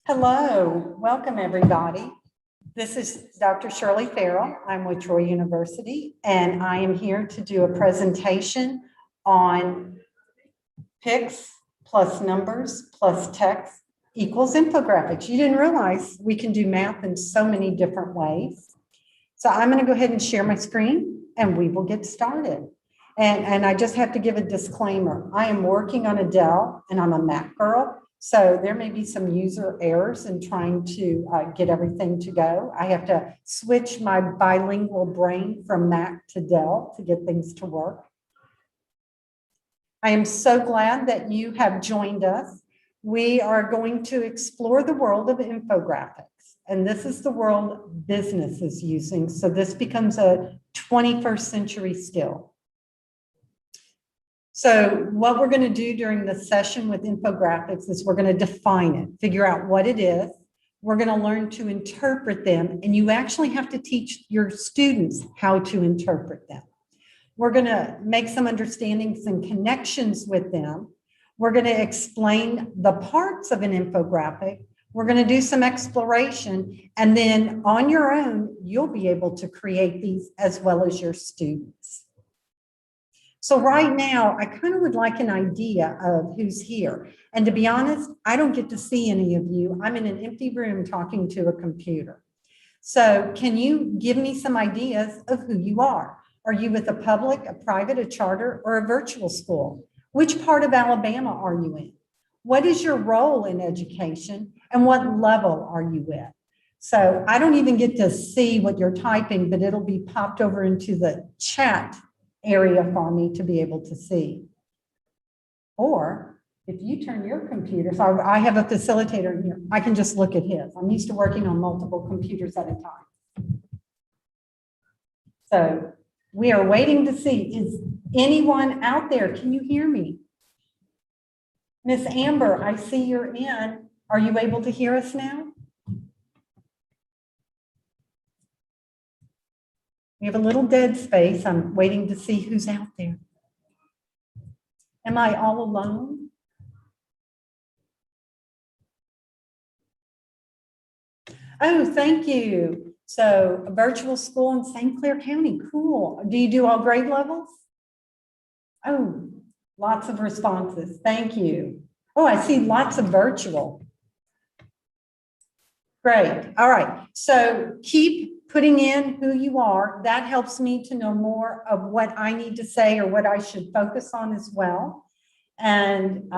Hello, welcome everybody. This is Dr. Shirley Farrell. I'm with Troy University, and I am here to do a presentation on pics plus numbers plus text equals infographics. You didn't realize we can do math in so many different ways. So I'm going to go ahead and share my screen, and we will get started. And I just have to give a disclaimer. I am working on a Dell, and I'm a Mac girl. So there may be some user errors in trying to get everything to go. I have to switch my bilingual brain from Mac to Dell to get things to work. I am so glad that you have joined us. We are going to explore the world of infographics, and this is the world business is using. So this becomes a 21st century skill. So what we're going to do during the session with infographics is we're going to define it, figure out what it is. We're going to learn to interpret them, and you actually have to teach your students how to interpret them. We're going to make some understandings and connections with them. We're going to explain the parts of an infographic. We're going to do some exploration, and then on your own, you'll be able to create these as well as your students. So right now, I kind of would like an idea of who's here. And to be honest, I don't get to see any of you. I'm in an empty room talking to a computer. So can you give me some ideas of who you are? Are you with a public, a private, a charter, or a virtual school? Which part of Alabama are you in? What is your role in education, and what level are you with? So I don't even get to see what you're typing, but it'll be popped over into the chat area for me to be able to see. Or if you turn your computer, so I have a facilitator in here, I can just look at his. I'm used to working on multiple computers at a time. So we are waiting to see, is anyone out there? Can you hear me? Miss Amber, I see you're in. Are you able to hear us now? We have a little dead space. I'm waiting to see who's out there. Am I all alone? Oh, thank you. So a virtual school in St. Clair County, cool. Do you do all grade levels? Oh, lots of responses, thank you. Oh, I see lots of virtual. Great, all right. So keep putting in who you are. That helps me to know more of what I need to say or what I should focus on as well. And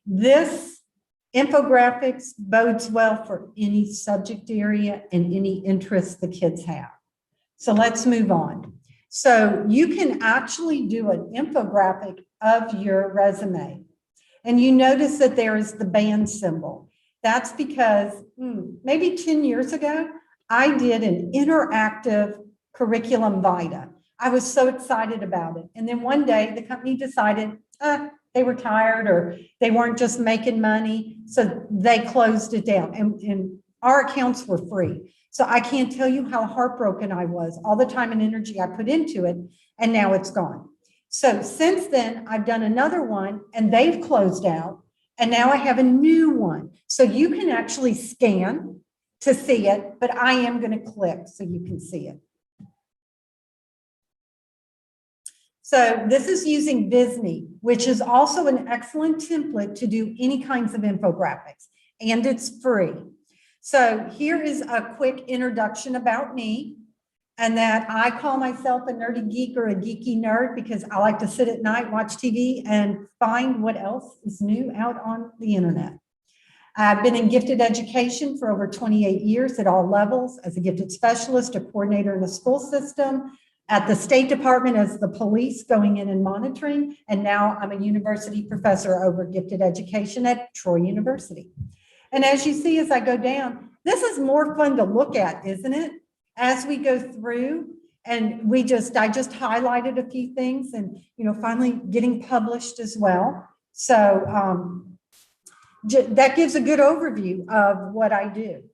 this infographics bodes well for any subject area and any interest the kids have. So let's move on. So you can actually do an infographic of your resume. And you notice that there is the band symbol. That's because maybe 10 years ago, I did an interactive curriculum vita. I was so excited about it. And then one day the company decided they were tired or they weren't just making money. So they closed it down, and our accounts were free. So I can't tell you how heartbroken I was, all the time and energy I put into it, and now it's gone. So since then, I've done another one and they've closed out, and now I have a new one. So you can actually scan to see it, but I am going to click so you can see it. So this is using Visney, which is also an excellent template to do any kinds of infographics, and it's free. So here is a quick introduction about me, and that I call myself a nerdy geek or a geeky nerd because I like to sit at night, watch TV, and find what else is new out on the internet. I've been in gifted education for over 28 years at all levels as a gifted specialist, a coordinator in the school system, at the State Department as the police going in and monitoring, and now I'm a university professor over gifted education at Troy University. And as you see as I go down, this is more fun to look at, isn't it? As we go through, and I just highlighted a few things, and finally getting published as well. So that gives a good overview of what I do.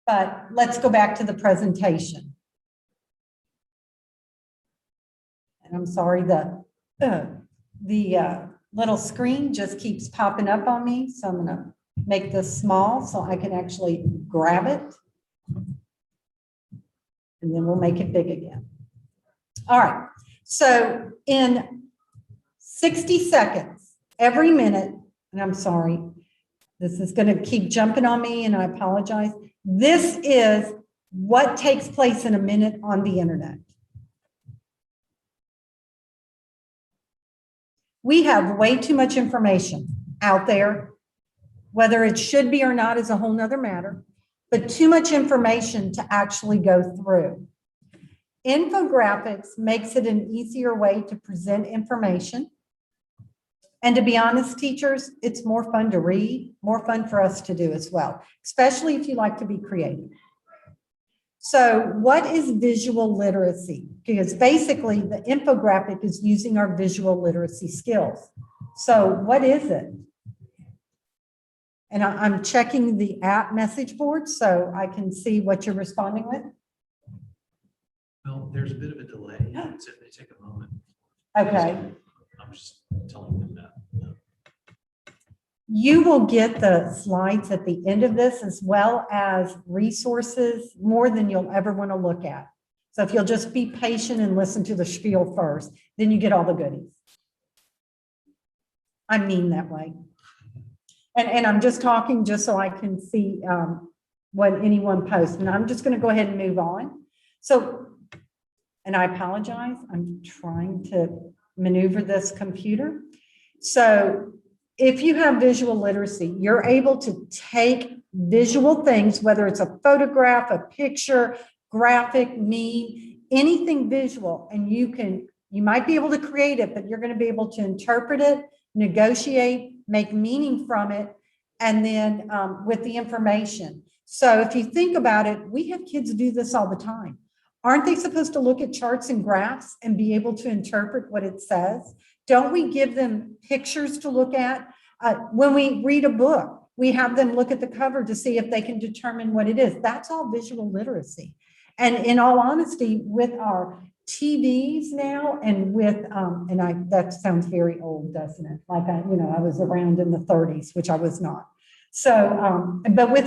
But let's go back to the presentation. And I'm sorry, the little screen just keeps popping up on me, so I'm gonna make this small so I can actually grab it. And then we'll make it big again. All right. So in 60 seconds, every minute, and I'm sorry, this is going to keep jumping on me and I apologize. This is what takes place in a minute on the internet. We have way too much information out there. Whether it should be or not is a whole nother matter, but too much information to actually go through. Infographics makes it an easier way to present information. And to be honest, teachers, it's more fun to read, more fun for us to do as well, especially if you like to be creative. So what is visual literacy? Because basically the infographic is using our visual literacy skills. So what is it? And I'm checking the app message board so I can see what you're responding with. Well, there's a bit of a delay, so it may take a moment. Okay. I'm just telling them that. You will get the slides at the end of this as well as resources, more than you'll ever want to look at. So if you'll just be patient and listen to the spiel first, then you get all the goodies. I mean that way. And I'm just talking just so I can see what anyone posts. And I'm just going to go ahead and move on. So, and I apologize. I'm trying to maneuver this computer. So if you have visual literacy, you're able to take visual things, whether it's a photograph, a picture, graphic, meme, anything visual, and you might be able to create it, but you're going to be able to interpret it, negotiate, make meaning from it, and then with the information. So if you think about it, we have kids do this all the time. Aren't they supposed to look at charts and graphs and be able to interpret what it says? Don't we give them pictures to look at? When we read a book, we have them look at the cover to see if they can determine what it is. That's all visual literacy. And in all honesty, with our TVs now and with, that sounds very old, doesn't it? Like, I was around in the 30s, which I was not. So, but with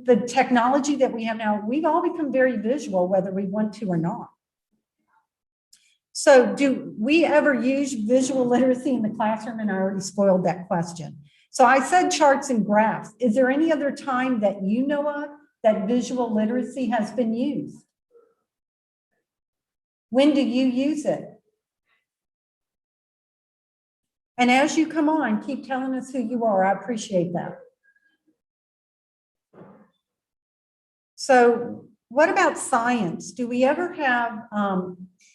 the technology that we have now, we've all become very visual, whether we want to or not. So do we ever use visual literacy in the classroom? And I already spoiled that question. So I said charts and graphs. Is there any other time that you know of that visual literacy has been used? When do you use it? And as you come on, keep telling us who you are. I appreciate that. So what about science? Do we ever have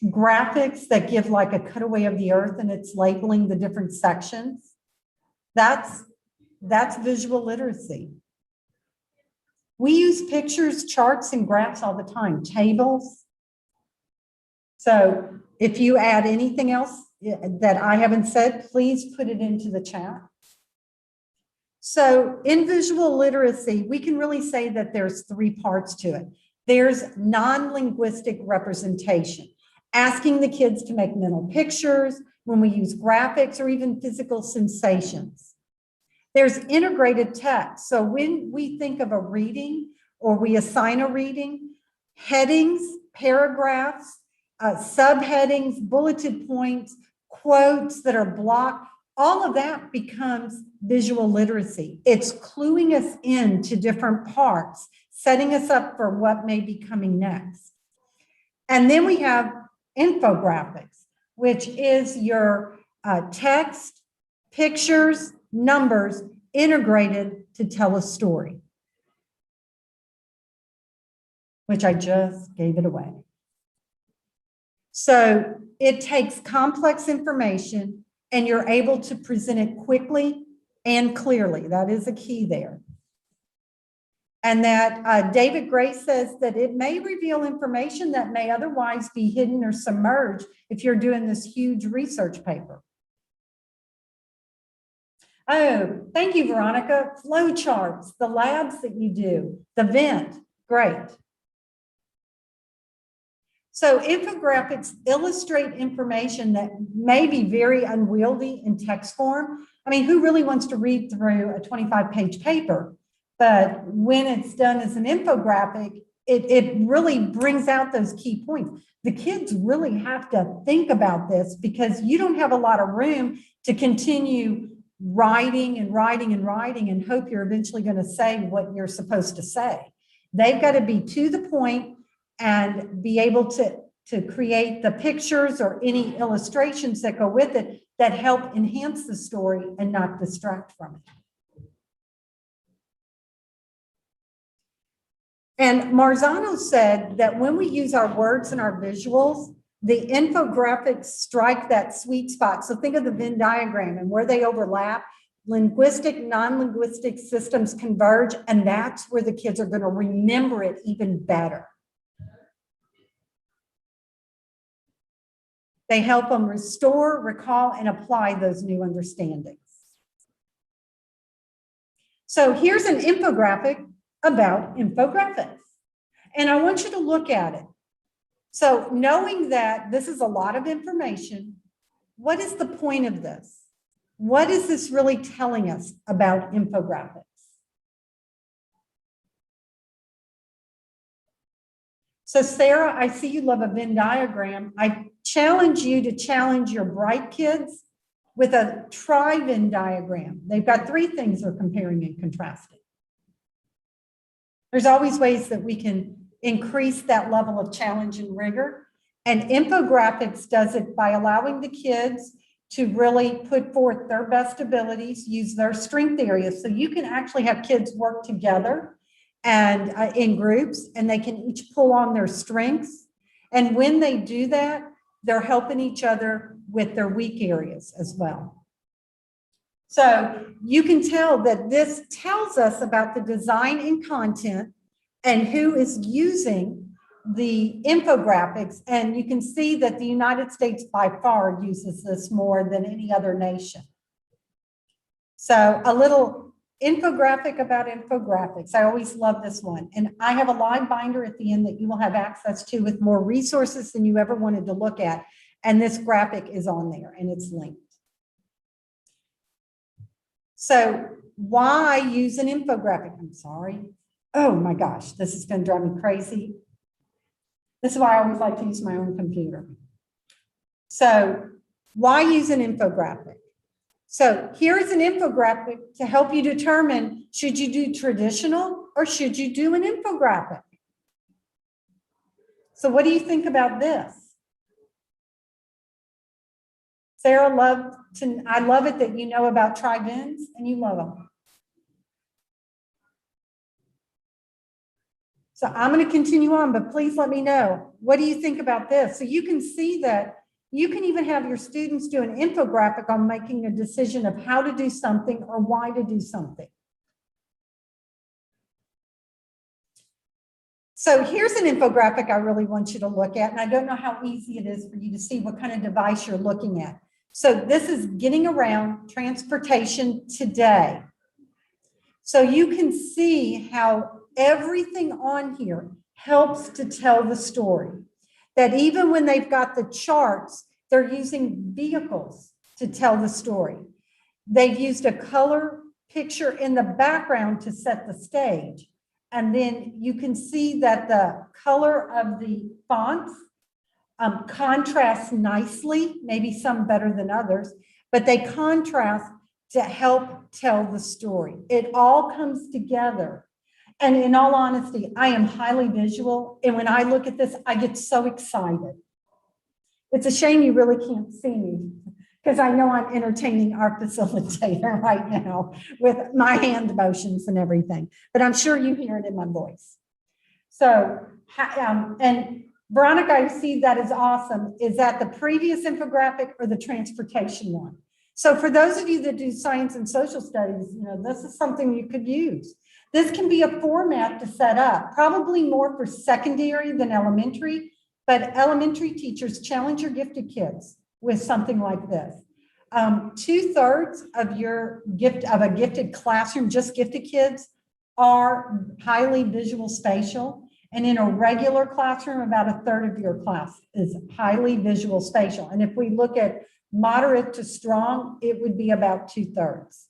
graphics that give like a cutaway of the earth and it's labeling the different sections? That's visual literacy. We use pictures, charts, and graphs all the time, tables. So if you add anything else that I haven't said, please put it into the chat. So in visual literacy, we can really say that there's three parts to it. There's non-linguistic representation, asking the kids to make mental pictures when we use graphics or even physical sensations. There's integrated text. So when we think of a reading or we assign a reading, headings, paragraphs, subheadings, bulleted points, quotes that are blocked, all of that becomes visual literacy. It's cluing us into different parts, setting us up for what may be coming next. And then we have infographics, which is your text, pictures, numbers integrated to tell a story, which I just gave it away. So it takes complex information and you're able to present it quickly and clearly. That is a key there. And that David Gray says that it may reveal information that may otherwise be hidden or submerged if you're doing this huge research paper. Oh, thank you, Veronica. Flow charts, the labs that you do, the vent, great. So infographics illustrate information that may be very unwieldy in text form. I mean, who really wants to read through a 25-page paper? But when it's done as an infographic, it really brings out those key points. The kids really have to think about this because you don't have a lot of room to continue writing and writing and writing and hope you're eventually going to say what you're supposed to say. They've got to be to the point and be able to create the pictures or any illustrations that go with it that help enhance the story and not distract from it. And Marzano said that when we use our words and our visuals, the infographics strike that sweet spot. So think of the Venn diagram and where they overlap. Linguistic, non-linguistic systems converge, and that's where the kids are going to remember it even better. They help them restore, recall, and apply those new understandings. So here's an infographic about infographics. And I want you to look at it. So knowing that this is a lot of information, what is the point of this? What is this really telling us about infographics? So Sarah, I see you love a Venn diagram. I challenge you to challenge your bright kids with a tri-Venn diagram. They've got three things they're comparing and contrasting. There's always ways that we can increase that level of challenge and rigor. And infographics does it by allowing the kids to really put forth their best abilities, use their strength areas. So you can actually have kids work together and in groups, and they can each pull on their strengths. And when they do that, they're helping each other with their weak areas as well. So you can tell that this tells us about the design and content and who is using the infographics. And you can see that the United States by far uses this more than any other nation. So a little infographic about infographics. I always love this one. And I have a live binder at the end that you will have access to with more resources than you ever wanted to look at. And this graphic is on there and it's linked. So why use an infographic? I'm sorry. Oh my gosh, this is going to drive me crazy. This is why I always like to use my own computer. So why use an infographic? So here's an infographic to help you determine, should you do traditional or should you do an infographic? So what do you think about this? Sarah, I love it that you know about tri-Venns and you love them. So I'm going to continue on, but please let me know. What do you think about this? So you can see that you can even have your students do an infographic on making a decision of how to do something or why to do something. So here's an infographic I really want you to look at, and I don't know how easy it is for you to see what kind of device you're looking at. So this is getting around transportation today. So you can see how everything on here helps to tell the story. That even when they've got the charts, they're using vehicles to tell the story. They've used a color picture in the background to set the stage. And then you can see that the color of the fonts contrasts nicely, maybe some better than others, but they contrast to help tell the story. It all comes together. And in all honesty, I am highly visual. And when I look at this, I get so excited. It's a shame you really can't see me because I know I'm entertaining our facilitator right now with my hand motions and everything, but I'm sure you hear it in my voice. So, and Veronica, I see that is awesome. Is that the previous infographic or the transportation one? So for those of you that do science and social studies, you know, this is something you could use. This can be a format to set up, probably more for secondary than elementary, but elementary teachers challenge your gifted kids with something like this. 2/3 of your a gifted classroom, just gifted kids, are highly visual spatial. And in a regular classroom, about a third of your class is highly visual spatial. And if we look at moderate to strong, it would be about 2/3.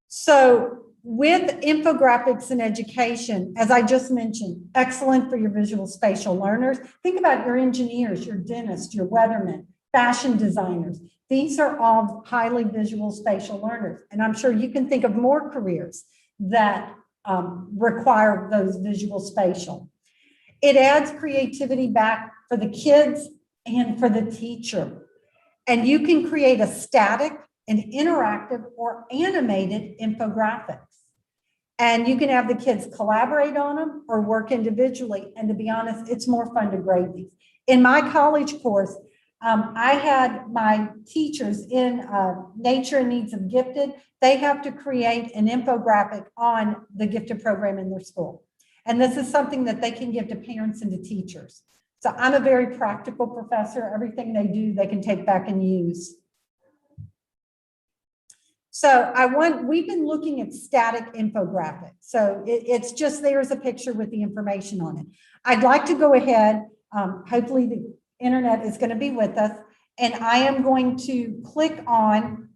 So with infographics in education, as I just mentioned, excellent for your visual spatial learners. Think about your engineers, your dentists, your weathermen, fashion designers. These are all highly visual spatial learners. And I'm sure you can think of more careers that require those visual spatial. It adds creativity back for the kids and for the teacher. And you can create a static, an interactive, or animated infographics. And you can have the kids collaborate on them or work individually. And to be honest, it's more fun to grade these. In my college course, I had my teachers in Nature and Needs of Gifted. They have to create an infographic on the gifted program in their school. And this is something that they can give to parents and to teachers. So I'm a very practical professor. Everything they do, they can take back and use. So we've been looking at static infographics. So it's just, there's a picture with the information on it. I'd like to go ahead, hopefully the internet is going to be with us, and I am going to click on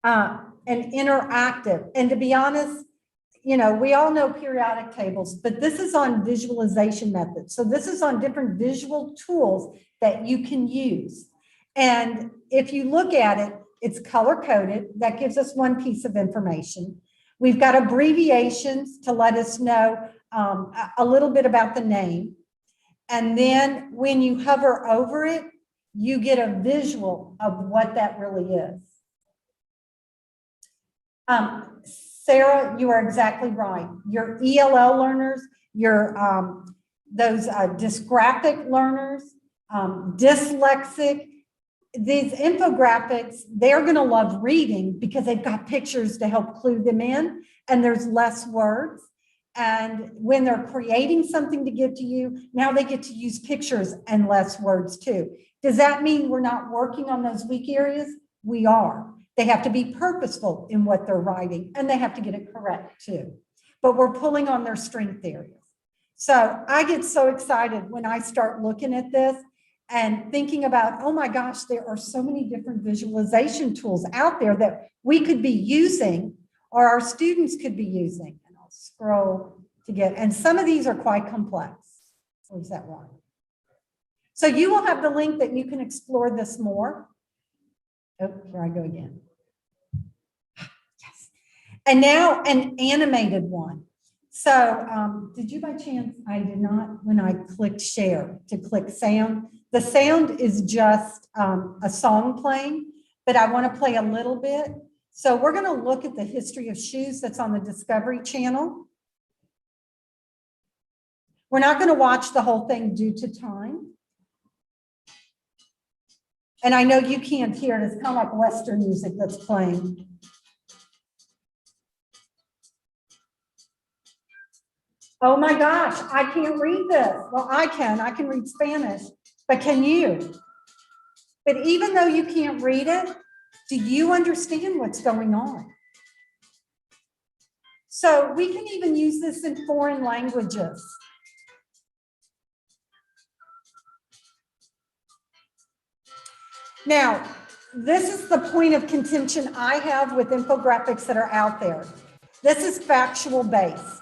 an interactive. And to be honest, you know, we all know periodic tables, but this is on visualization methods. So this is on different visual tools that you can use. And if you look at it, it's color coded. That gives us one piece of information. We've got abbreviations to let us know a little bit about the name. And then when you hover over it, you get a visual of what that really is. Sarah, you are exactly right. Your ELL learners, your those dysgraphic learners, dyslexic, these infographics, they're going to love reading because they've got pictures to help clue them in, and there's less words. And when they're creating something to give to you, now they get to use pictures and less words too. Does that mean we're not working on those weak areas? We are. They have to be purposeful in what they're writing, and they have to get it correct too. But we're pulling on their strength areas. So I get so excited when I start looking at this and thinking about, oh my gosh, there are so many different visualization tools out there that we could be using, or our students could be using. And I'll scroll to get, and some of these are quite complex. Where's that one? So you will have the link that you can explore this more. Oh, here I go again. Yes. And now an animated one. So did you by chance, I did not, when I clicked share, to click sound. The sound is just a song playing, but I want to play a little bit. So we're going to look at the history of shoes that's on the Discovery Channel. We're not going to watch the whole thing due to time. And I know you can't hear it. It's kind of like Western music that's playing. Oh my gosh, I can't read this. Well, I can read Spanish, but can you? But even though you can't read it, do you understand what's going on? So we can even use this in foreign languages. Now, this is the point of contention I have with infographics that are out there. This is factual based.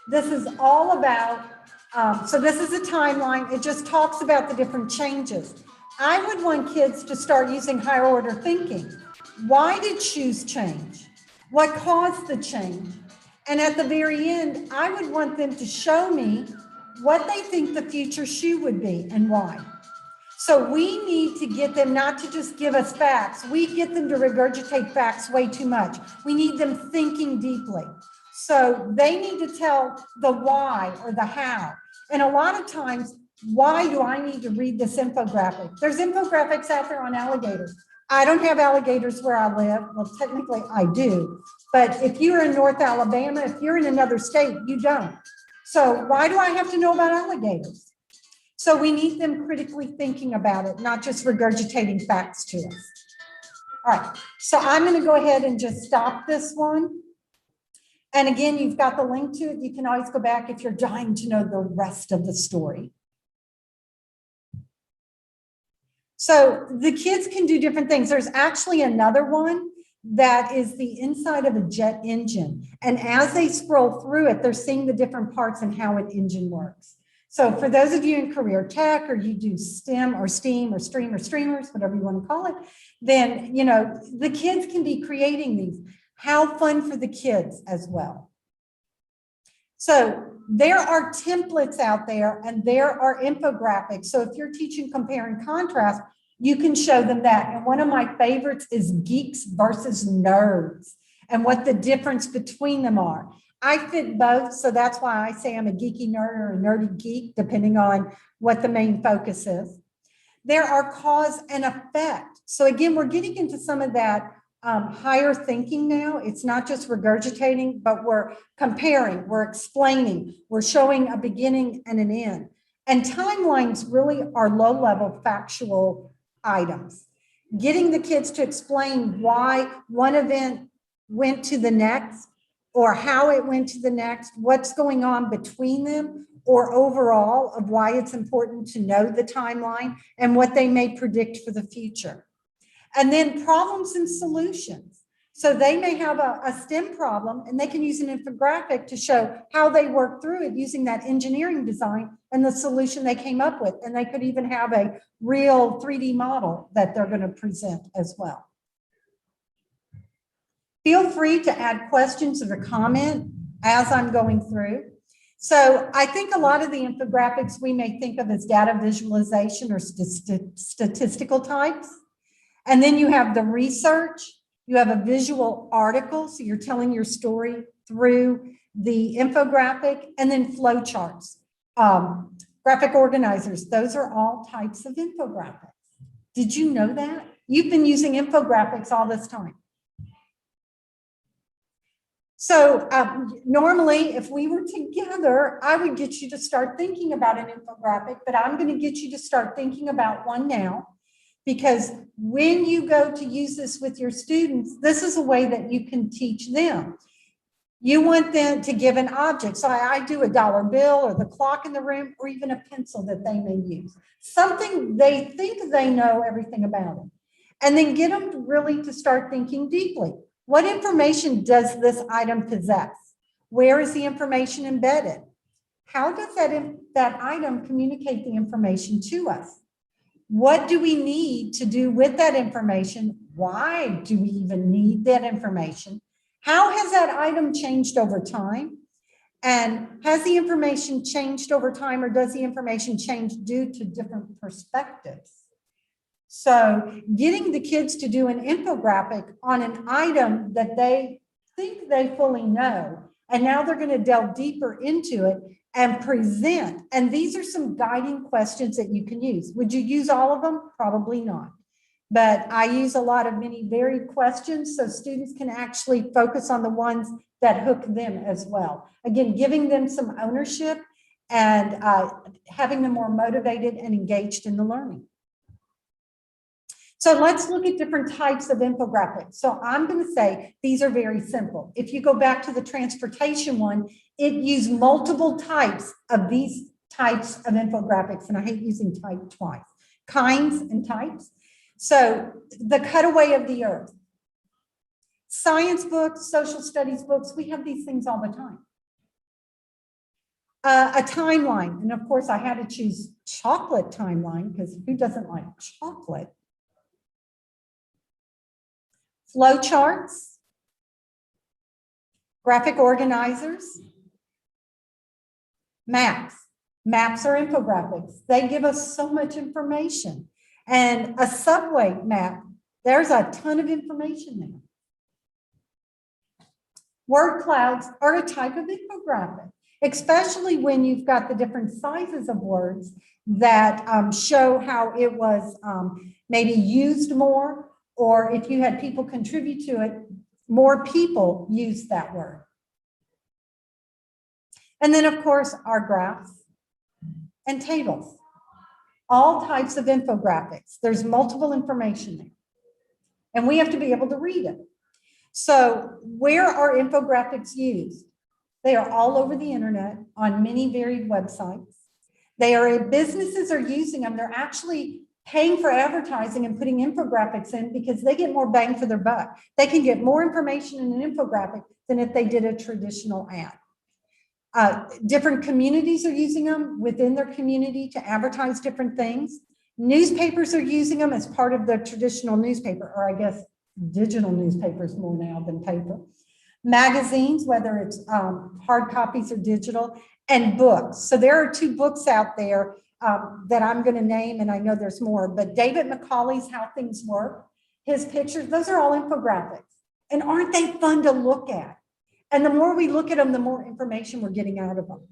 This is all about, so this is a timeline. It just talks about the different changes. I would want kids to start using higher order thinking. Why did shoes change? What caused the change? And at the very end, I would want them to show me what they think the future shoe would be and why. So we need to get them not to just give us facts. We get them to regurgitate facts way too much. We need them thinking deeply. So they need to tell the why or the how. And a lot of times, why do I need to read this infographic? There's infographics out there on alligators. I don't have alligators where I live. Well, technically I do. But if you're in North Alabama, if you're in another state, you don't. So why do I have to know about alligators? So we need them critically thinking about it, not just regurgitating facts to us. All right, so I'm going to go ahead and just stop this one. And again, you've got the link to it. You can always go back if you're dying to know the rest of the story. So the kids can do different things. There's actually another one that is the inside of a jet engine. And as they scroll through it, they're seeing the different parts and how an engine works. So for those of you in career tech, or you do STEM or STEAM or STREAM or streamers, whatever you want to call it, then, you know, the kids can be creating these. How fun for the kids as well. So there are templates out there and there are infographics. So if you're teaching compare and contrast, you can show them that. And one of my favorites is geeks versus nerds and what the difference between them are. I fit both, so that's why I say I'm a geeky nerd or a nerdy geek, depending on what the main focus is. There are cause and effect. So again, we're getting into some of that higher thinking now. It's not just regurgitating, but we're comparing, we're explaining, we're showing a beginning and an end. And timelines really are low-level factual items. Getting the kids to explain why one event went to the next, or how it went to the next, what's going on between them, or overall of why it's important to know the timeline and what they may predict for the future. And then problems and solutions. So they may have a STEM problem and they can use an infographic to show how they work through it using that engineering design and the solution they came up with. And they could even have a real 3D model that they're going to present as well. Feel free to add questions or comment as I'm going through. So I think a lot of the infographics we may think of as data visualization or statistical types. And then you have the research, you have a visual article, so you're telling your story through the infographic, and then flow charts, graphic organizers. Those are all types of infographics. Did you know that? You've been using infographics all this time. So normally, if we were together, I would get you to start thinking about an infographic, but I'm going to get you to start thinking about one now, because when you go to use this with your students, this is a way that you can teach them. You want them to give an object. So I do a dollar bill or the clock in the room, or even a pencil that they may use. Something they think they know everything about it. And then get them to really to start thinking deeply. What information does this item possess? Where is the information embedded? How does that item communicate the information to us? What do we need to do with that information? Why do we even need that information? How has that item changed over time? And has the information changed over time, or does the information change due to different perspectives? So getting the kids to do an infographic on an item that they think they fully know, and now they're going to delve deeper into it and present. And these are some guiding questions that you can use. Would you use all of them? Probably not. But I use a lot of many varied questions so students can actually focus on the ones that hook them as well. Again, giving them some ownership and having them more motivated and engaged in the learning. So let's look at different types of infographics. So I'm going to say these are very simple. If you go back to the transportation one, it used multiple types of these types of infographics. And I hate using type twice, kinds and types. So the cutaway of the earth, science books, social studies books, we have these things all the time. A timeline. And of course I had to choose chocolate timeline because who doesn't like chocolate? Flow charts, graphic organizers, maps. Maps are infographics. They give us so much information. And a subway map, there's a ton of information there. Word clouds are a type of infographic, especially when you've got the different sizes of words that show how it was maybe used more, or if you had people contribute to it, more people use that word. And then of course, our graphs and tables, all types of infographics. There's multiple information there, and we have to be able to read it. So where are infographics used? They are all over the internet on many varied websites. Businesses are using them. They're actually paying for advertising and putting infographics in because they get more bang for their buck. They can get more information in an infographic than if they did a traditional ad. Different communities are using them within their community to advertise different things. Newspapers are using them as part of the traditional newspaper, or I guess digital newspapers more now than paper. Magazines, whether it's hard copies or digital, and books. So there are 2 books out there that I'm going to name, and I know there's more, but David McCauley's How Things Work, his pictures, those are all infographics. And aren't they fun to look at? And the more we look at them, the more information we're getting out of them.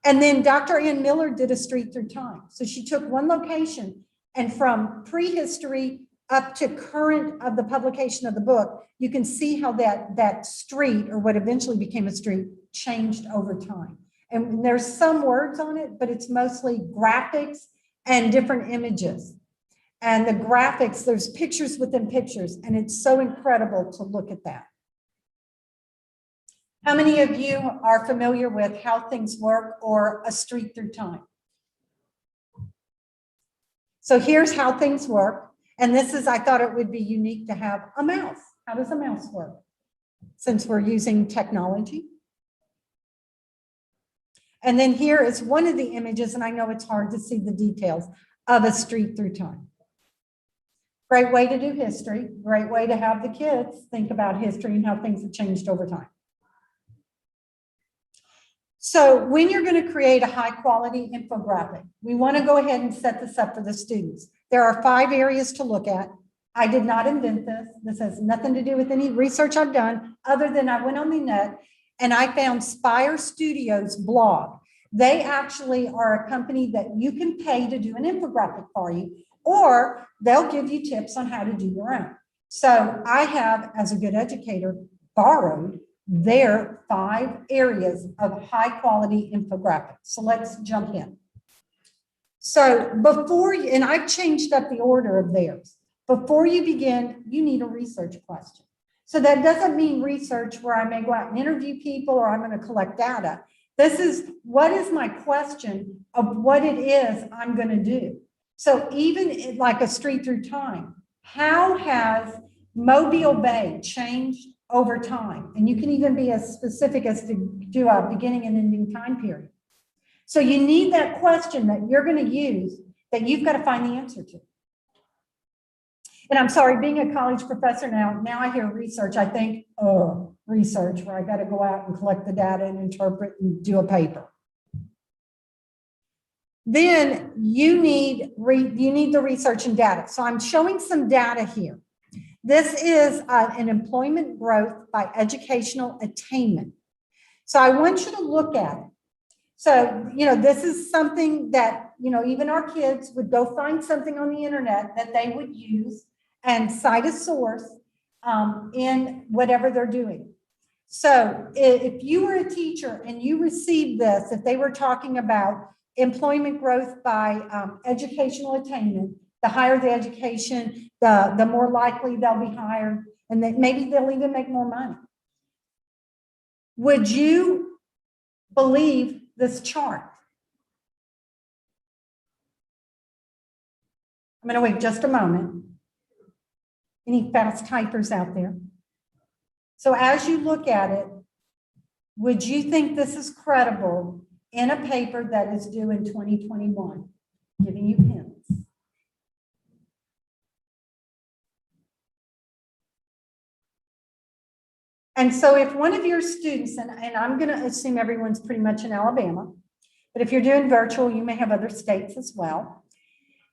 And then Dr. Ann Miller did a street through time. So she took one location, and from prehistory up to current of the publication of the book, you can see how that street, or what eventually became a street, changed over time. And there's some words on it, but it's mostly graphics and different images. And the graphics, there's pictures within pictures, and it's so incredible to look at that. How many of you are familiar with How Things Work or A Street Through Time? So here's How Things Work. And this is, I thought it would be unique to have a mouse. How does a mouse work? Since we're using technology. And then here is one of the images, and I know it's hard to see the details, of A Street Through Time. Great way to do history, great way to have the kids think about history and how things have changed over time. So when you're going to create a high quality infographic, we want to go ahead and set this up for the students. There are 5 areas to look at. I did not invent this. This has nothing to do with any research I've done, other than I went on the net and I found Spire Studios blog. They actually are a company that you can pay to do an infographic for you, or they'll give you tips on how to do your own. So I have, as a good educator, borrowed their 5 areas of high quality infographics. So let's jump in. So before you, and I've changed up the order of theirs. Before you begin, you need a research question. So that doesn't mean research where I may go out and interview people or I'm going to collect data. This is, what is my question of what it is I'm going to do? So even like A Street Through Time, how has Mobile Bay changed over time? And you can even be as specific as to do a beginning and ending time period. So you need that question that you're going to use that you've got to find the answer to. And I'm sorry, being a college professor now I hear research, I think, oh, research, where I got to go out and collect the data and interpret and do a paper. Then you need the research and data. So I'm showing some data here. This is an employment growth by educational attainment. So I want you to look at it. So, this is something that, even our kids would go find something on the internet that they would use and cite a source in whatever they're doing. So if you were a teacher and you received this, if they were talking about employment growth by educational attainment, the higher the education, the more likely they'll be hired, and that maybe they'll even make more money. Would you believe this chart? I'm going to wait just a moment. Any fast typers out there? So as you look at it, would you think this is credible in a paper that is due in 2021? Giving you hints. And so if one of your students, and I'm going to assume everyone's pretty much in Alabama, but if you're doing virtual, you may have other states as well.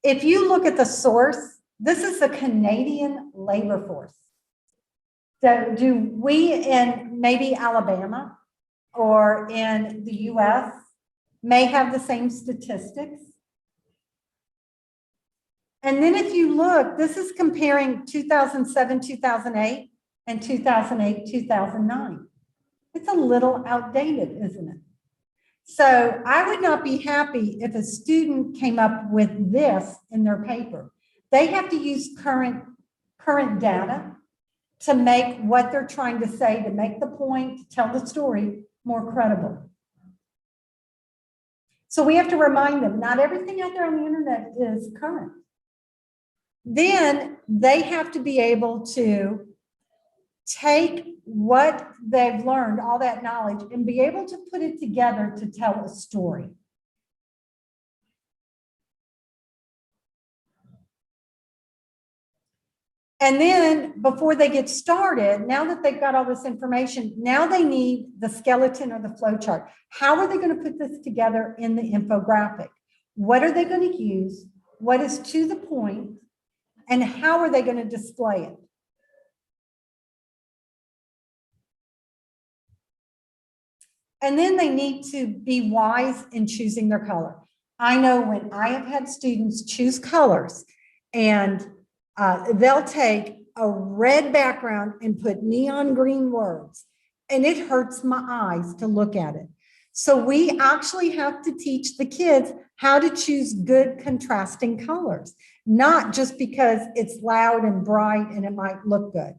If you look at the source, this is the Canadian labor force. So do we in maybe Alabama or in the US may have the same statistics? And then if you look, this is comparing 2007, 2008 and 2008, 2009. It's a little outdated, isn't it? So I would not be happy if a student came up with this in their paper. They have to use current data to make what they're trying to say, to make the point, to tell the story more credible. So we have to remind them, not everything out there on the internet is current. Then they have to be able to take what they've learned, all that knowledge, and be able to put it together to tell a story. And then before they get started, now that they've got all this information, now they need the skeleton or the flow chart. How are they going to put this together in the infographic? What are they going to use? What is to the point? And how are they going to display it? And then they need to be wise in choosing their color. I know when I have had students choose colors, and they'll take a red background and put neon green words, and it hurts my eyes to look at it. So we actually have to teach the kids how to choose good contrasting colors, not just because it's loud and bright and it might look good.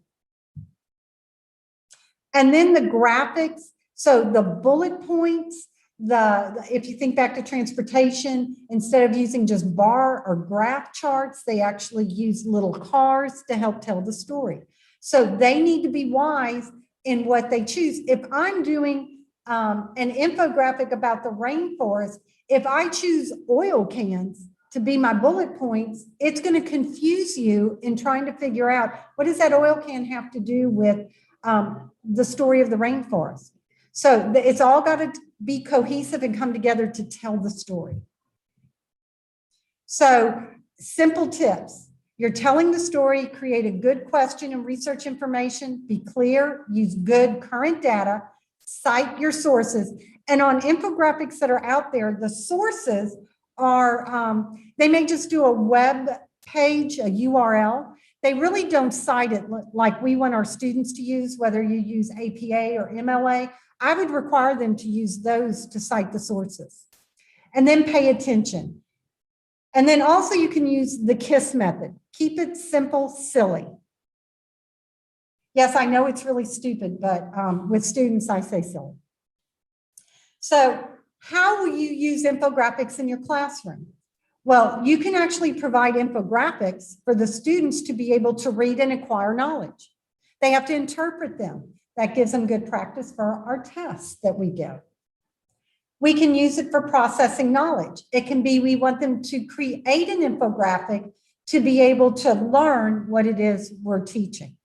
And then the graphics, so the bullet points, if you think back to transportation, instead of using just bar or graph charts, they actually use little cars to help tell the story. So they need to be wise in what they choose. If I'm doing an infographic about the rainforest, if I choose oil cans to be my bullet points, it's going to confuse you in trying to figure out, what does that oil can have to do with the story of the rainforest? So it's all got to be cohesive and come together to tell the story. So simple tips. You're telling the story, create a good question and research information, be clear, use good current data, cite your sources. And on infographics that are out there, the sources are, they may just do a web page, a URL. They really don't cite it like we want our students to use, whether you use APA or MLA. I would require them to use those to cite the sources. And then pay attention. And then also you can use the KISS method. Keep it simple, silly. Yes, I know it's really stupid, but with students, I say silly. So how will you use infographics in your classroom? Well, you can actually provide infographics for the students to be able to read and acquire knowledge. They have to interpret them. That gives them good practice for our tests that we give. We can use it for processing knowledge. It can be, we want them to create an infographic to be able to learn what it is we're teaching.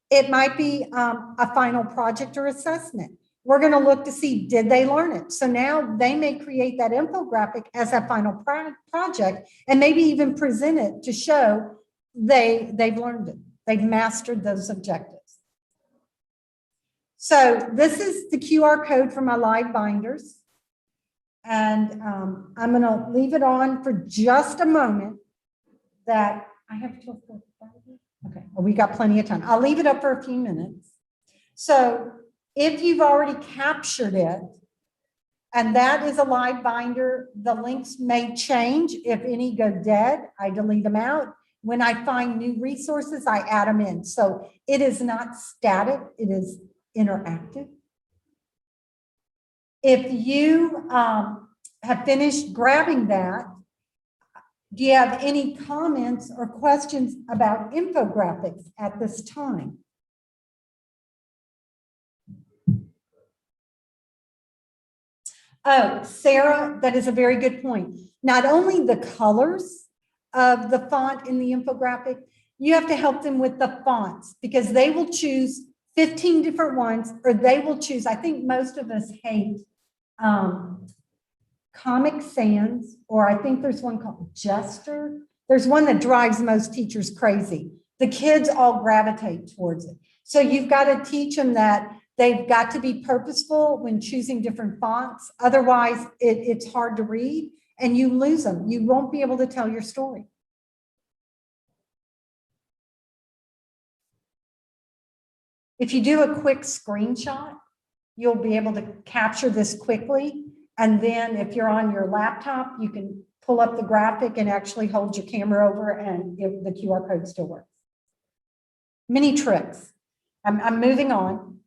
It might be a final project or assessment. We're going to look to see, did they learn it? So now they may create that infographic as a final project and maybe even present it to show they've learned it. They've mastered those objectives. So this is the QR code for my live binders. And I'm going to leave it on for just a moment that I have to. Okay, well, we got plenty of time. I'll leave it up for a few minutes. So if you've already captured it, and that is a live binder, the links may change. If any go dead, I delete them out. When I find new resources, I add them in. So it is not static, it is interactive. If you have finished grabbing that, do you have any comments or questions about infographics at this time? Oh, Sarah, that is a very good point. Not only the colors of the font in the infographic, you have to help them with the fonts because they will choose 15 different ones, or they will choose, I think most of us hate Comic Sans, or I think there's one called Jester. There's one that drives most teachers crazy. The kids all gravitate towards it. So you've got to teach them that they've got to be purposeful when choosing different fonts. Otherwise, it's hard to read and you lose them. You won't be able to tell your story. If you do a quick screenshot, you'll be able to capture this quickly. And then if you're on your laptop, you can pull up the graphic and actually hold your camera over and the QR code still works. mini tricks. I'm moving on,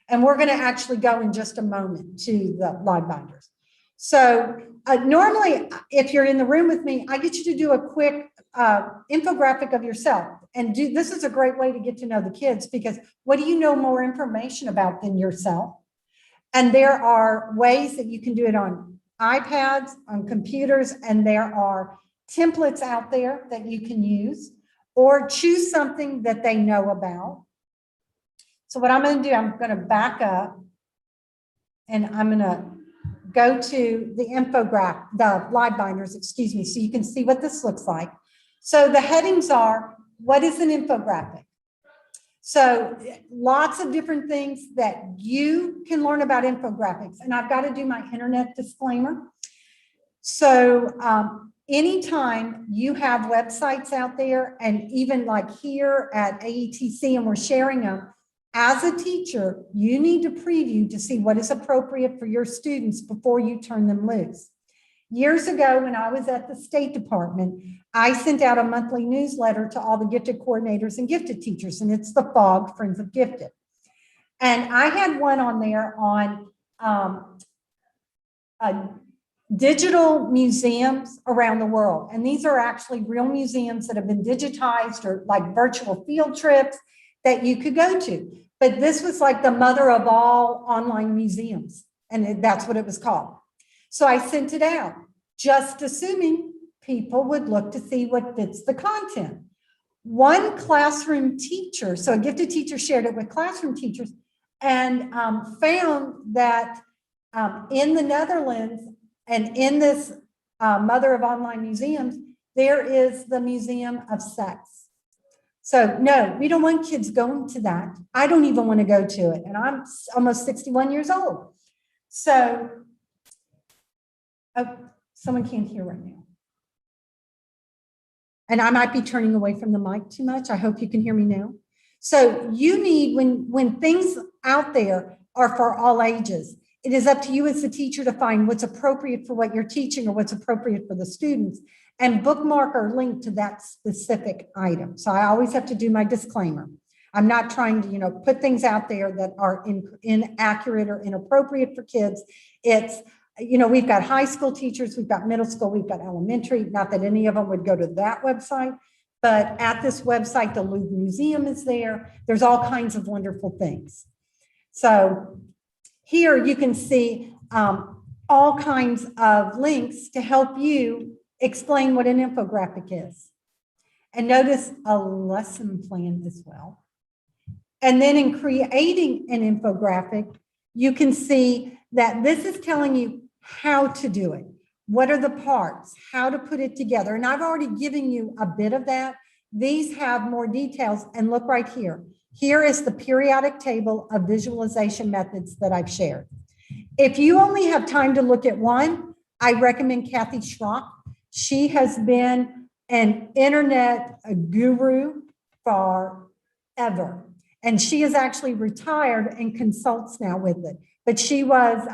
and we're going to actually go in just a moment to the live binders. So normally, if you're in the room with me, I get you to do a quick infographic of yourself. And this is a great way to get to know the kids, because what do you know more information about than yourself? And there are ways that you can do it on iPads, on computers, and there are templates out there that you can use, or choose something that they know about. So what I'm going to do, I'm going to back up, and I'm going to go to the infographic, the live binders, excuse me, so you can see what this looks like. So the headings are, what is an infographic? So lots of different things that you can learn about infographics. And I've got to do my internet disclaimer. So anytime you have websites out there, and even like here at AETC, and we're sharing them, as a teacher, you need to preview to see what is appropriate for your students before you turn them loose. Years ago, when I was at the State Department, I sent out a monthly newsletter to all the gifted coordinators and gifted teachers, and it's the FOG, Friends of Gifted. And I had one on there on digital museums around the world. And these are actually real museums that have been digitized, or like virtual field trips that you could go to. But this was like the mother of all online museums, and that's what it was called. So I sent it out, just assuming people would look to see what fits the content. One classroom teacher, so a gifted teacher shared it with classroom teachers, and found that in the Netherlands and in this mother of online museums, there is the Museum of Sex. So no, we don't want kids going to that. I don't even want to go to it. And I'm almost 61 years old. So, oh, someone can't hear right now. And I might be turning away from the mic too much. I hope you can hear me now. So you need, when things out there are for all ages, it is up to you as the teacher to find what's appropriate for what you're teaching, or what's appropriate for the students, and bookmark or link to that specific item. So I always have to do my disclaimer. I'm not trying to, put things out there that are inaccurate or inappropriate for kids. It's, we've got high school teachers, we've got middle school, we've got elementary, not that any of them would go to that website, but at this website, the Louvre Museum is there. There's all kinds of wonderful things. So here you can see all kinds of links to help you explain what an infographic is. And notice a lesson plan as well. And then in creating an infographic, you can see that this is telling you how to do it. What are the parts? How to put it together? And I've already given you a bit of that. These have more details, and look right here. Here is the periodic table of visualization methods that I've shared. If you only have time to look at one, I recommend Kathy Schrock. She has been an internet guru forever. And she is actually retired and consults now with it. But she was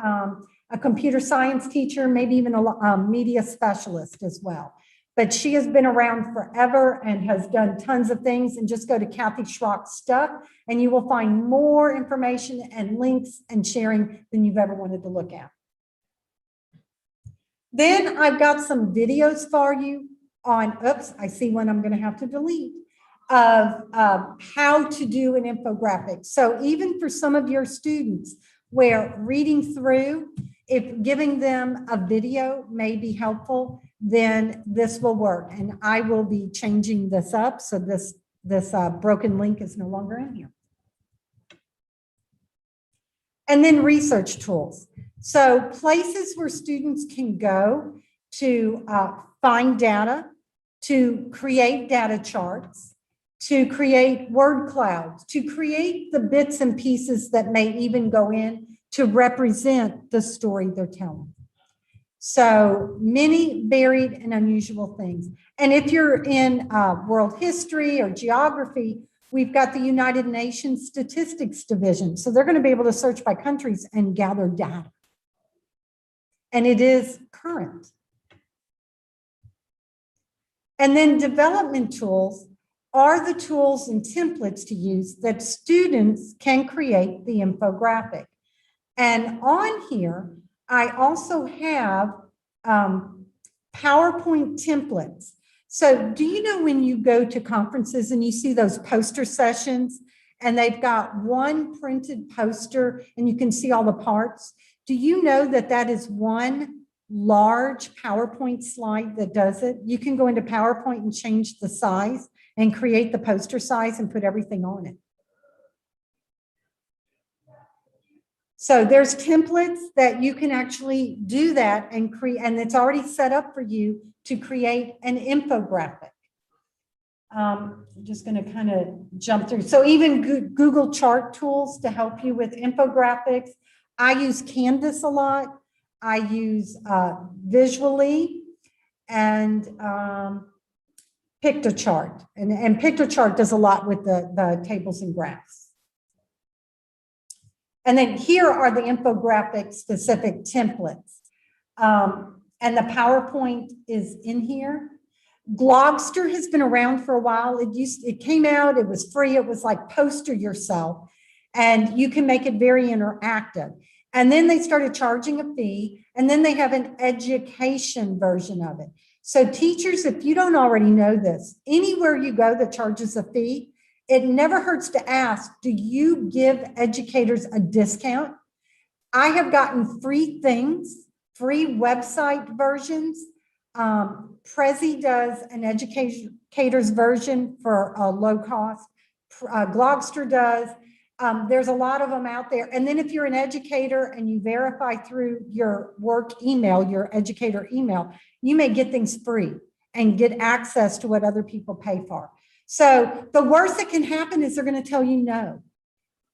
a computer science teacher, maybe even a media specialist as well. But she has been around forever and has done tons of things. And just go to Kathy Schrock's stuff, and you will find more information and links and sharing than you've ever wanted to look at. Then I've got some videos for you on, oops, I see one I'm going to have to delete, of how to do an infographic. So even for some of your students where reading through, if giving them a video may be helpful, then this will work. And I will be changing this up. So this broken link is no longer in here. And then research tools. So places where students can go to find data, to create data charts, to create word clouds, to create the bits and pieces that may even go in to represent the story they're telling. So many varied and unusual things. And if you're in world history or geography, we've got the United Nations Statistics Division. So they're going to be able to search by countries and gather data. And it is current. And then development tools are the tools and templates to use that students can create the infographic. And on here, I also have PowerPoint templates. So do you know when you go to conferences and you see those poster sessions and they've got one printed poster and you can see all the parts? Do you know that that is one large PowerPoint slide that does it? You can go into PowerPoint and change the size and create the poster size and put everything on it. So there's templates that you can actually do that and create, and it's already set up for you to create an infographic. I'm just going to kind of jump through. So even Google chart tools to help you with infographics. I use Canvas a lot. I use Visually and Pictochart. And Pictochart does a lot with the tables and graphs. And then here are the infographic specific templates. And the PowerPoint is in here. Glogster has been around for a while. It came out, it was free. It was like poster yourself and you can make it very interactive. And then they started charging a fee, and then they have an education version of it. So teachers, if you don't already know this, anywhere you go that charges a fee, it never hurts to ask, do you give educators a discount? I have gotten free things, free website versions. Prezi does an educator's version for a low cost. Glogster does. There's a lot of them out there. And then if you're an educator and you verify through your work email, your educator email, you may get things free and get access to what other people pay for. So the worst that can happen is they're going to tell you no.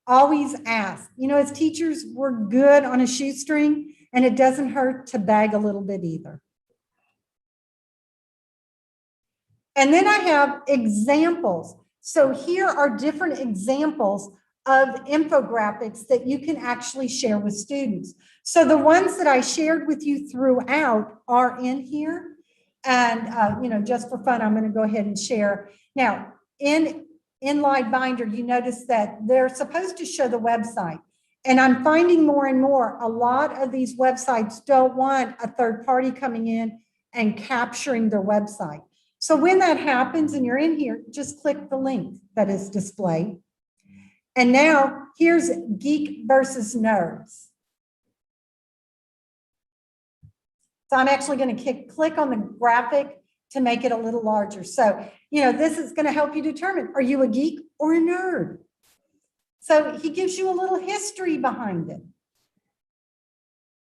Always ask. You know, as teachers, we're good on a shoestring, and it doesn't hurt to bag a little bit either. And then I have examples. So here are different examples of infographics that you can actually share with students. So the ones that I shared with you throughout are in here. And, you know, just for fun, I'm going to go ahead and share. Now, in Inline Binder, you notice that they're supposed to show the website. And I'm finding more and more, a lot of these websites don't want a third party coming in and capturing their website. So when that happens and you're in here, just click the link that is displayed. And now here's Geek versus Nerds. So I'm actually going to click on the graphic to make it a little larger. So, you know, this is going to help you determine, are you a geek or a nerd? So he gives you a little history behind it.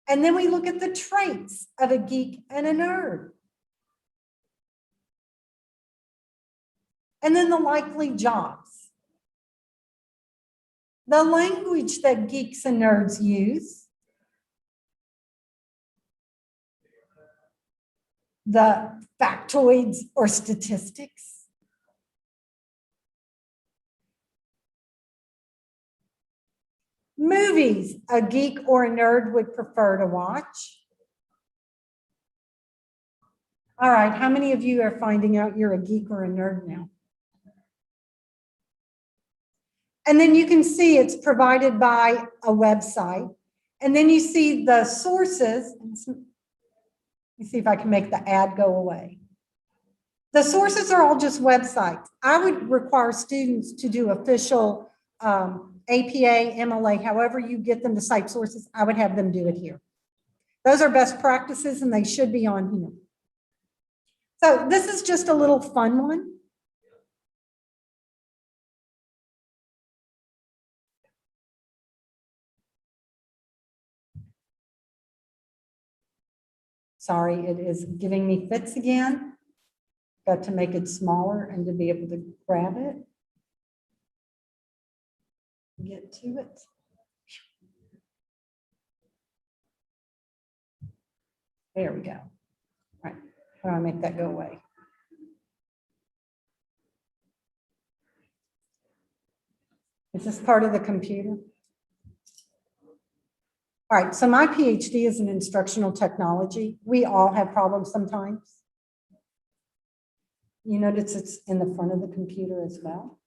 And then we look at the traits of a geek and a nerd. And then the likely jobs. The language that geeks and nerds use. The factoids or statistics. Movies a geek or a nerd would prefer to watch. All right, how many of you are finding out you're a geek or a nerd now? And then you can see it's provided by a website. And then you see the sources. Let me see if I can make the ad go away. The sources are all just websites. I would require students to do official APA, MLA, however you get them to cite sources, I would have them do it here. Those are best practices and they should be on here. So this is just a little fun one. Sorry, it is giving me fits again. Got to make it smaller and to be able to grab it. Get to it. There we go. All right, how do I make that go away? Is this part of the computer? All right, so my PhD is in instructional technology. We all have problems sometimes. You notice it's in the front of the computer as well.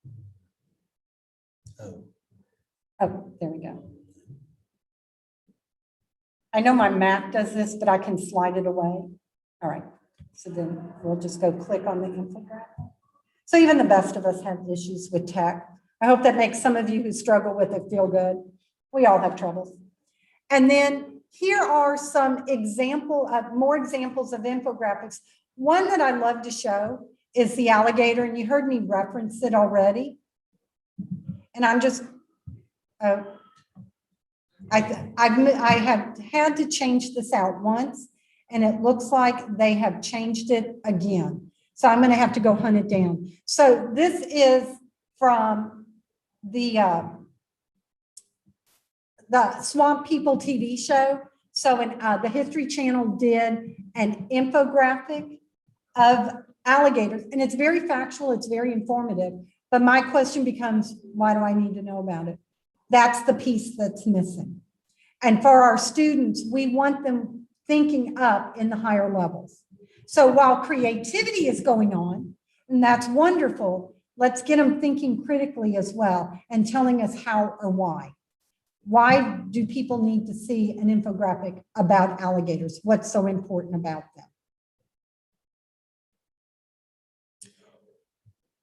Oh, Oh, there we go. I know my Mac does this, but I can slide it away. All right, so then we'll just go click on the infographic. So even the best of us have issues with tech. I hope that makes some of you who struggle with it feel good. We all have troubles. And then here are some more examples of infographics. One that I love to show is the alligator, and you heard me reference it already. And I'm just, I have had to change this out once, and it looks like they have changed it again. So I'm going to have to go hunt it down. So this is from the Swamp People TV show. So the History Channel did an infographic of alligators, and it's very factual, it's very informative. But my question becomes, why do I need to know about it? That's the piece that's missing. And for our students, we want them thinking up in the higher levels. So while creativity is going on, and that's wonderful, let's get them thinking critically as well and telling us how or why. Why do people need to see an infographic about alligators? What's so important about them?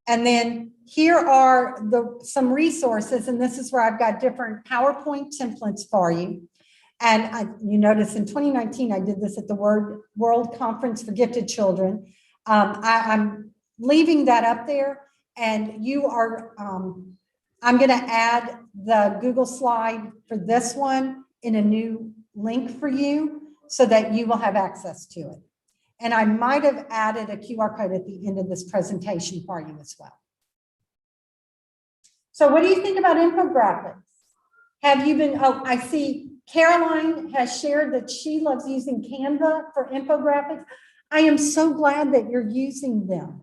And then here are some resources, and this is where I've got different PowerPoint templates for you. And you notice in 2019, I did this at the World Conference for Gifted Children. I'm leaving that up there, and you are, I'm going to add the Google slide for this one in a new link for you so that you will have access to it. And I might have added a QR code at the end of this presentation for you as well. So what do you think about infographics? Have you been, oh, I see Caroline has shared that she loves using Canva for infographics. I am so glad that you're using them.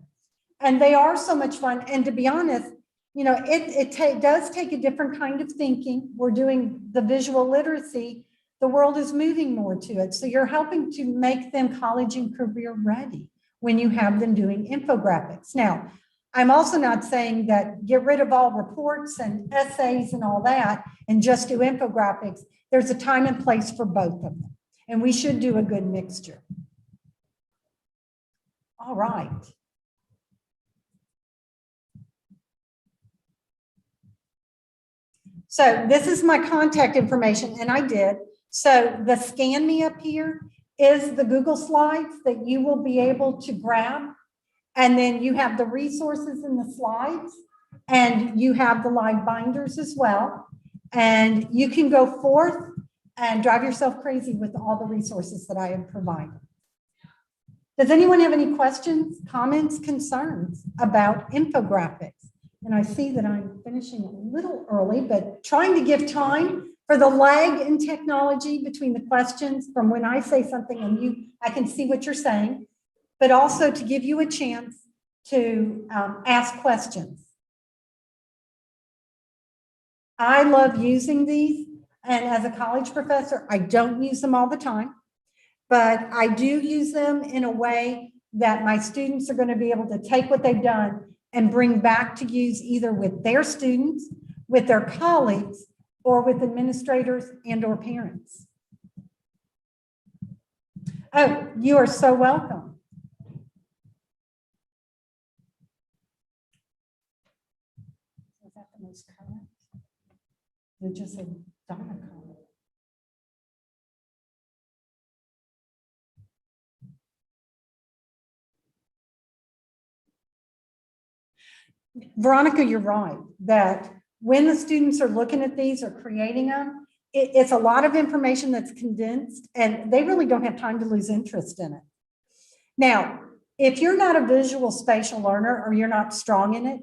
And they are so much fun. And to be honest, you know, it does take a different kind of thinking. We're doing the visual literacy. The world is moving more to it. So you're helping to make them college and career ready when you have them doing infographics. Now, I'm also not saying that get rid of all reports and essays and all that and just do infographics. There's a time and place for both of them. And we should do a good mixture. All right. So this is my contact information, and I did. So the scan me up here is the Google Slides that you will be able to grab. And then you have the resources in the slides, and you have the live binders as well. And you can go forth and drive yourself crazy with all the resources that I have provided. Does anyone have any questions, comments, concerns about infographics? And I see that I'm finishing a little early, but trying to give time for the lag in technology between the questions from when I say something and I can see what you're saying, but also to give you a chance to ask questions. I love using these, and as a college professor, I don't use them all the time, but I do use them in a way that my students are going to be able to take what they've done and bring back to use either with their students, with their colleagues, or with administrators and or parents. Oh, you are so welcome. Is that the most current? You just said Donna comment. Veronica, you're right that when the students are looking at these or creating them, it's a lot of information that's condensed, and they really don't have time to lose interest in it. Now, if you're not a visual spatial learner or you're not strong in it,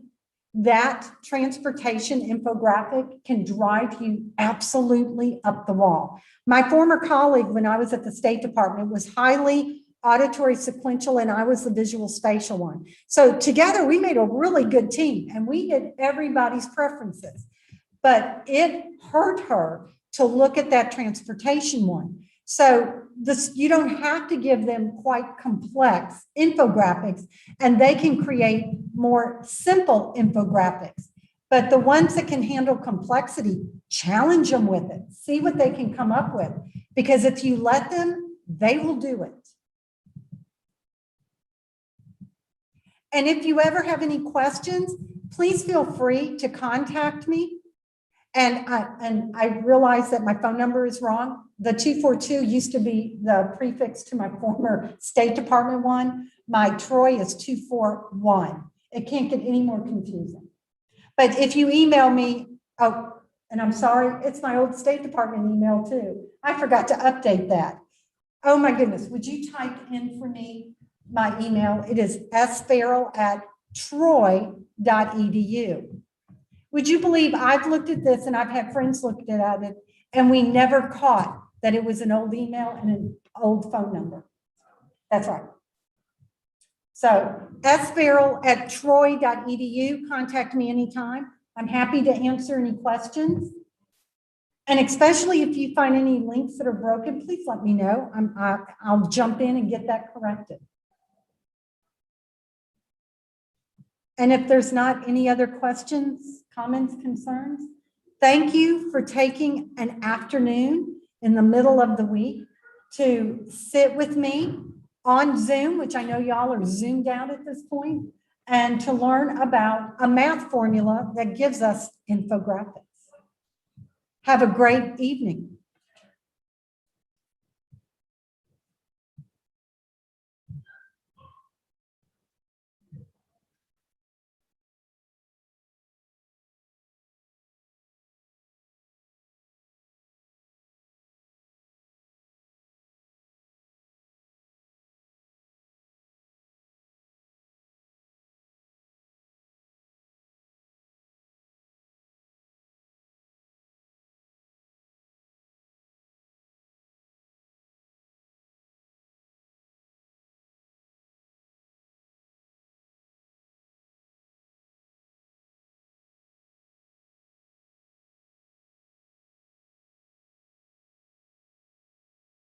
that transportation infographic can drive you absolutely up the wall. My former colleague, when I was at the State Department, was highly auditory sequential, and I was the visual spatial one. So together we made a really good team, and we hit everybody's preferences. But it hurt her to look at that transportation one So this, you don't have to give them quite complex infographics, and they can create more simple infographics. But the ones that can handle complexity, challenge them with it. See what they can come up with. Because if you let them, they will do it. And if you ever have any questions, please feel free to contact me. And I realize that my phone number is wrong. The 242 used to be the prefix to my former State Department one. My Troy is 241. It can't get any more confusing. But if you email me, oh, and I'm sorry, it's my old State Department email too. I forgot to update that. Oh my goodness, would you type in for me my email? It is sfarrell@troy.edu. Would you believe I've looked at this and I've had friends look at it and we never caught that it was an old email and an old phone number? That's right. So sfarrell@troy.edu, contact me anytime. I'm happy to answer any questions. And especially if you find any links that are broken, please let me know. I'll jump in and get that corrected. And if there's not any other questions, comments, concerns, thank you for taking an afternoon in the middle of the week to sit with me on Zoom, which I know y'all are zoomed out at this point, and to learn about a math formula that gives us infographics. Have a great evening.